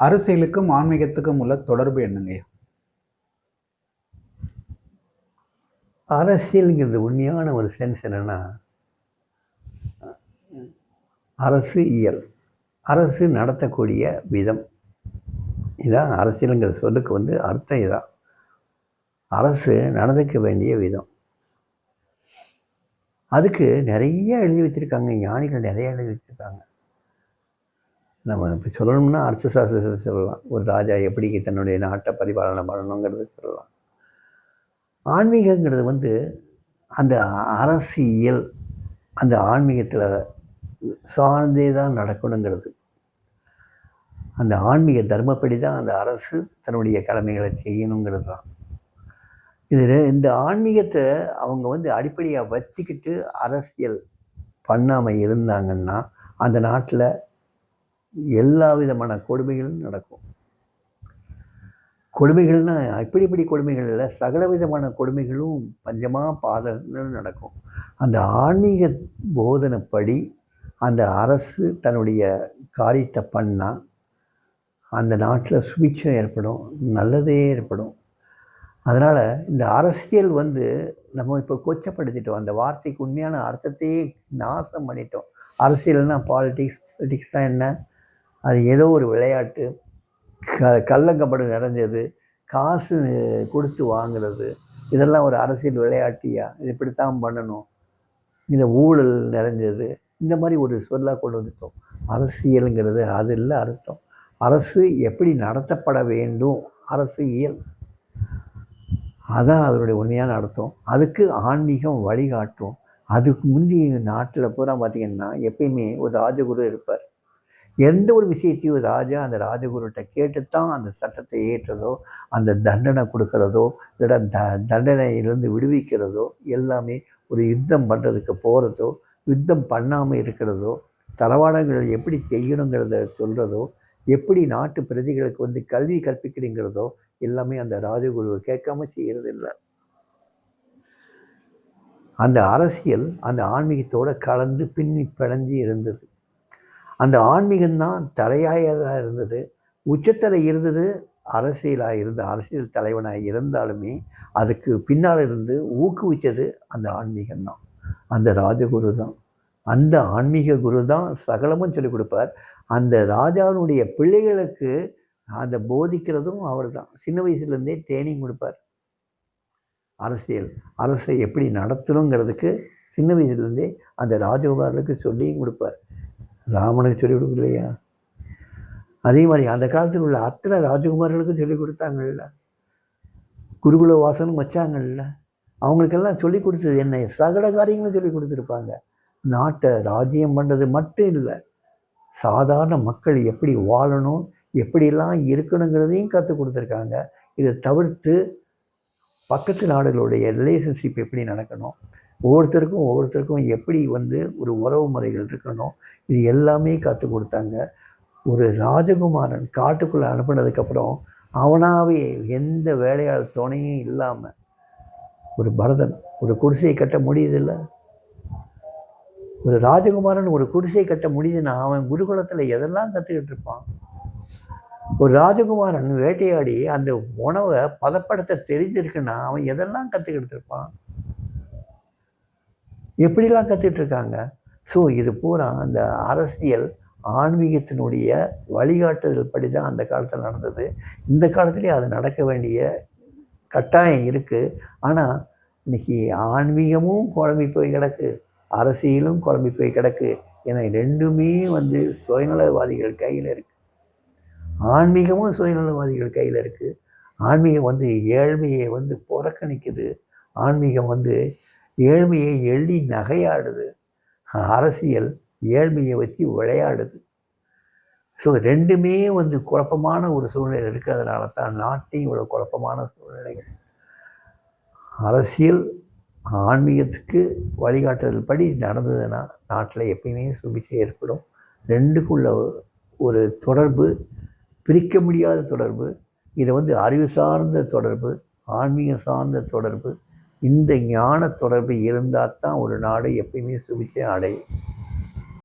அரசியலுக்கும் ஆன்மீகத்துக்கும் உள்ள தொடர்பு என்னங்கய்யா? அரசியலுங்கிறது உண்மையான ஒரு சென்ஸ் என்னென்னா, அரசு இயல், அரசு நடத்தக்கூடிய விதம், இதான் அரசியலுங்கிற சொல்லுக்கு அர்த்தம். இதான் அரசு நடந்துக்க வேண்டிய விதம். அதுக்கு நிறைய எழுதி வச்சுருக்காங்க, ஞானிகள் நிறைய எழுதி வச்சுருக்காங்க. நம்ம இப்போ சொல்லணும்னா அரசு சாஸ்திரத்தை சொல்லலாம். ஒரு ராஜா எப்படி தன்னுடைய நாட்டை பரிபாலனை பண்ணணுங்கிறது சொல்லலாம். ஆன்மீகங்கிறது அந்த அரசியல் அந்த ஆன்மீகத்தில் சார்ந்தே தான் நடக்கணுங்கிறது. அந்த ஆன்மீக தர்மப்படி தான் அந்த அரசு தன்னுடைய கடமைகளை செய்யணுங்கிறது தான். இந்த ஆன்மீகத்தை அவங்க அடிப்படையாக வச்சுக்கிட்டு அரசியல் பண்ணாமல் இருந்தாங்கன்னா அந்த நாட்டில் எல்லா விதமான கொடுமைகளும் நடக்கும். கொடுமைகள்னால் இப்படி கொடுமைகள் இல்லை, சகல விதமான கொடுமைகளும் பஞ்சமாக பாதங்கள் நடக்கும். அந்த ஆன்மீக போதனைப்படி அந்த அரசு தன்னுடைய காரியத்தை பண்ணால் அந்த நாட்டில் சுபிட்சம் ஏற்படும், நல்லதே ஏற்படும். அதனால் இந்த அரசியல் நம்ம இப்போ கொச்சப்படுத்திட்டோம். அந்த வார்த்தைக்கு உண்மையான அர்த்தத்தையே நாசம் பண்ணிட்டோம். அரசியல்னால் பாலிட்டிக்ஸ்னால் என்ன? அது ஏதோ ஒரு விளையாட்டு, கள்ளங்கப்படு நிறைஞ்சது, காசு கொடுத்து வாங்குறது, இதெல்லாம் ஒரு அரசியல் விளையாட்டியா? இது இப்படித்தான் பண்ணணும், இந்த ஊழல் நிறைஞ்சது, இந்த மாதிரி ஒரு சொல்லாக கொண்டு வந்துட்டோம். அரசியலுங்கிறது அது இல்லை அர்த்தம். அரசு எப்படி நடத்தப்பட வேண்டும், அரசியல், அதான் அதனுடைய உண்மையான அர்த்தம். அதுக்கு ஆன்மீகம் வழிகாட்டும். அதுக்கு முந்தைய நாட்டில் பூரா பார்த்திங்கன்னா எப்பயுமே ஒரு ராஜகுரு இருப்பார். எந்த ஒரு விஷயத்தையும் ராஜா அந்த ராஜகுருட்ட கேட்டுத்தான் அந்த சட்டத்தை ஏற்றதோ, அந்த தண்டனை கொடுக்கறதோ, இல்லைன்னா தண்டனையிலிருந்து விடுவிக்கிறதோ, எல்லாமே ஒரு யுத்தம் பண்ணுறதுக்கு போகிறதோ, யுத்தம் பண்ணாமல் இருக்கிறதோ, தளவாடங்கள் எப்படி செய்யணுங்கிறத சொல்கிறதோ, எப்படி நாட்டு பிரஜைகளுக்கு கல்வி கற்பிக்கிறீங்கிறதோ எல்லாமே அந்த ராஜகுருவை கேட்காம செய்கிறதில்லை. அந்த அரசியல் அந்த ஆன்மீகத்தோடு கலந்து பின்னி பிணைஞ்சு இருந்தது. அந்த ஆன்மீகம்தான் தலையாயதாக இருந்தது, உச்சத்தலை இருந்தது. அரசியல் தலைவனாக இருந்தாலுமே அதுக்கு பின்னால் இருந்து ஊக்குவித்தது அந்த ஆன்மீகம்தான், அந்த ராஜகுரு தான். அந்த ஆன்மீக குரு தான் சகலமும் சொல்லிக் கொடுப்பார். அந்த ராஜாவுடைய பிள்ளைகளுக்கு அந்த போதிக்கிறதும் அவர் தான். சின்ன வயசுலேருந்தே ட்ரைனிங் கொடுப்பார். அரசை எப்படி நடத்தணுங்கிறதுக்கு சின்ன வயசுலேருந்தே அந்த ராஜகுமாரனுக்கு சொல்லியும் கொடுப்பார். ராமனுக்கு சொல்லிக் கொடுக்கலையா? அதே மாதிரி அந்த காலத்தில் உள்ள அத்தனை ராஜகுமார்களுக்கும் சொல்லிக் கொடுத்தாங்கல்ல, குருகுல வாசனும் வச்சாங்கல்ல. அவங்களுக்கெல்லாம் சொல்லிக் கொடுத்தது என்ன? சகல காரியங்களும் சொல்லிக் கொடுத்துருப்பாங்க. நாட்டை ராஜ்யம் பண்ணுறது மட்டும் இல்லை, சாதாரண மக்கள் எப்படி வாழணும், எப்படிலாம் இருக்கணுங்கிறதையும் கற்றுக் கொடுத்துருக்காங்க. இதை தவிர்த்து பக்கத்து நாடுகளுடைய ரிலேஷன்ஷிப் எப்படி நடக்கணும், ஒவ்வொருத்தருக்கும் எப்படி ஒரு உறவு முறைகள் இருக்கணும், இது எல்லாமே கற்றுக் கொடுத்தாங்க. ஒரு ராஜகுமாரன் காட்டுக்குள்ளே அனுப்பினதுக்கப்புறம் அவனாகவே எந்த வேலையால் துணையும் இல்லாமல் ஒரு பரதன் ஒரு குடிசையை கட்ட முடியுதில்லை. ஒரு ராஜகுமாரன் ஒரு குடிசை கட்ட முடியுதுன்னா அவன் குருகுலத்தில் எதெல்லாம் கற்றுக்கிட்டு இருப்பான். ஒரு ராஜகுமாரன் வேட்டையாடி அந்த உணவை பதப்படுத்த தெரிஞ்சிருக்குன்னா அவன் எதெல்லாம் கற்றுக்கிட்டு இருப்பான், எப்படிலாம் கற்றுக்கிட்டு இருக்காங்க. ஸோ இது பூரா அந்த அரசியல் ஆன்மீகத்தினுடைய வழிகாட்டுதல் படி தான் அந்த காலத்தில் நடந்தது. இந்த காலத்துலேயே அது நடக்க வேண்டிய கட்டாயம் இருக்குது. ஆனால் இன்றைக்கி ஆன்மீகமும் குழம்பி போய் கிடக்கு, அரசியலும் குழம்பி போய் கிடக்கு. ஏன்னா ரெண்டுமே சுயநலவாதிகள் கையில் இருக்குது. ஆன்மீகமும் சுயநலவாதிகள் கையில் இருக்குது. ஆன்மீகம் ஏழ்மையை புறக்கணிக்குது. ஆன்மீகம் ஏழ்மையை எள்ளி நகையாடுது. அரசியல் ஏழ்மையை வச்சு விளையாடுது. ஸோ ரெண்டுமே குழப்பமான ஒரு சூழ்நிலை இருக்கிறதுனால தான் நாட்டையும் இவ்வளோ குழப்பமான சூழ்நிலைகள். அரசியல் ஆன்மீகத்துக்கு வழிகாட்டுதல் படி நடந்ததுன்னா நாட்டில் எப்பயுமே சுபிட்சை ஏற்படும். ரெண்டுக்குள்ள ஒரு தொடர்பு, பிரிக்க முடியாத தொடர்பு. இதை அறிவு சார்ந்த தொடர்பு, ஆன்மீகம் சார்ந்த தொடர்பு, இந்த ஞான தொடர்பு இருந்தால் தான் ஒரு நாடு எப்பயுமே சுபிட்சை அடையும்.